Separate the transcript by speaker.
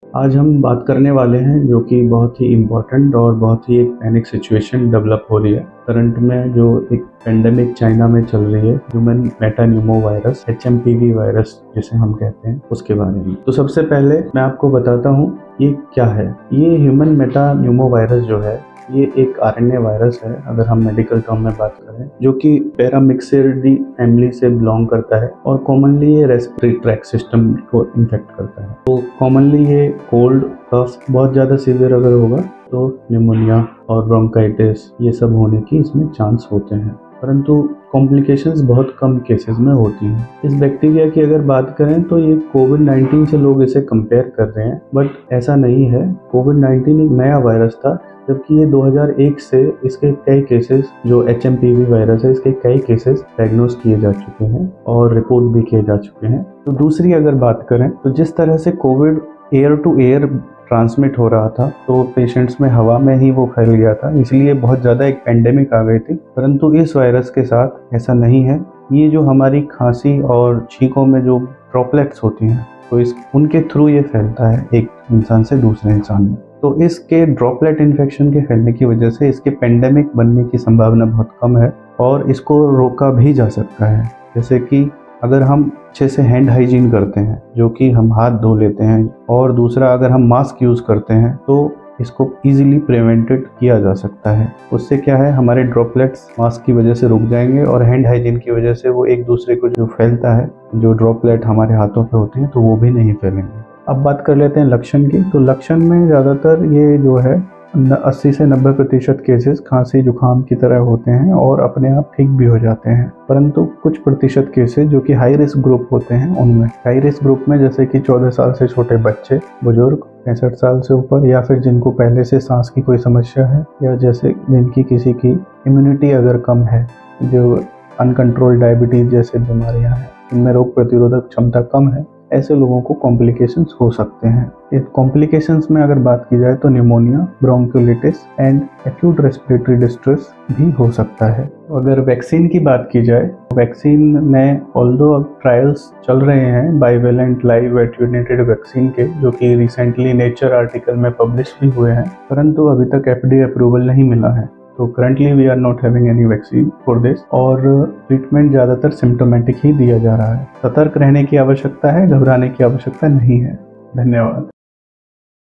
Speaker 1: आज हम बात करने वाले हैं जो कि बहुत ही इम्पोर्टेंट और बहुत ही एक पैनिक सिचुएशन डेवलप हो रही है करंट में, जो एक पेंडेमिक चाइना में चल रही है, ह्यूमन मेटान्यूमो वायरस, HMPV वायरस जिसे हम कहते हैं, उसके बारे में। तो सबसे पहले मैं आपको बताता हूँ ये क्या है। ये ह्यूमन मेटान्यूमो वायरस जो है, ये एक RNA वायरस है, अगर हम मेडिकल टर्म में बात करें, जो कि पैरामिक्सेरिडी फैमिली से बिलोंग करता है और कॉमनली ये रेस्पिरेटरी ट्रैक सिस्टम को इन्फेक्ट करता है। तो कॉमनली ये कोल्ड, कफ, बहुत ज़्यादा सीवियर अगर होगा तो निमोनिया और ब्रोंकाइटिस ये सब होने की इसमें चांस होते हैं, परंतु कॉम्प्लिकेशंस बहुत कम केसेस में होती हैं। इस बैक्टीरिया की अगर बात करें तो ये कोविड-19 से लोग इसे कंपेयर कर रहे हैं, बट ऐसा नहीं है। कोविड-19 एक नया वायरस था, जबकि ये 2001 से इसके कई केसेस, जो HMPV वायरस है, इसके कई केसेस डायग्नोज किए जा चुके हैं और रिपोर्ट भी किए जा चुके हैं। तो दूसरी अगर बात करें तो जिस तरह से Covid air to air transmit हो रहा था, तो पेशेंट्स में हवा में ही वो फैल गया था, इसलिए बहुत ज़्यादा एक पेंडेमिक आ गई थी। परंतु इस वायरस के साथ ऐसा नहीं है। ये जो हमारी खांसी और छींकों में जो ड्रॉपलेट्स होती हैं, तो उनके थ्रू ये फैलता है एक इंसान से दूसरे इंसान में। तो इसके ड्रॉपलेट इन्फेक्शन के फैलने की वजह से इसके पेंडेमिक बनने की संभावना बहुत कम है और इसको रोका भी जा सकता है। जैसे कि अगर हम अच्छे से हैंड हाइजीन करते हैं, जो कि हम हाथ धो लेते हैं, और दूसरा अगर हम मास्क यूज़ करते हैं, तो इसको इजीली प्रिवेंटेड किया जा सकता है। उससे क्या है, हमारे ड्रॉपलेट्स मास्क की वजह से रुक जाएंगे और हैंड हाइजीन की वजह से वो एक दूसरे को जो फैलता है, जो ड्रॉपलेट हमारे हाथों पे होते हैं, तो वो भी नहीं फैलेंगे। अब बात कर लेते हैं लक्षण की। तो लक्षण में ज़्यादातर ये जो है 80 से 90% केसेस खांसी जुकाम की तरह होते हैं और अपने आप ठीक भी हो जाते हैं, परंतु कुछ प्रतिशत केसेस जो कि हाई रिस्क ग्रुप होते हैं, उनमें हाई रिस्क ग्रुप में जैसे कि 14 साल से छोटे बच्चे, बुजुर्ग, 65 साल से ऊपर, या फिर जिनको पहले से सांस की कोई समस्या है, या जैसे जिनकी किसी की इम्यूनिटी अगर कम है, जो अनकंट्रोल्ड डायबिटीज जैसे बीमारियां हैं, इनमें रोग प्रतिरोधक क्षमता कम है, ऐसे लोगों को कॉम्प्लिकेशंस हो सकते हैं। इस कॉम्प्लिकेशंस में अगर बात की जाए तो pneumonia, bronchiolitis and acute respiratory distress भी हो सकता है। अगर वैक्सीन की बात की जाए, वैक्सीन में ऑल्दो अब ट्रायल्स चल रहे हैं बाइवेलेंट लाइव एटेन्यूएटेड वैक्सीन के, जो कि रिसेंटली नेचर आर्टिकल में पब्लिश भी हुए हैं, परंतु अभी तक FDA अप्रूवल नहीं मिला है। तो currently we are not having any vaccine for this, और ट्रीटमेंट ज़्यादातर सिम्टोमेटिक ही दिया जा रहा है। सतर्क रहने की आवश्यकता है, घबराने की आवश्यकता नहीं है। धन्यवाद।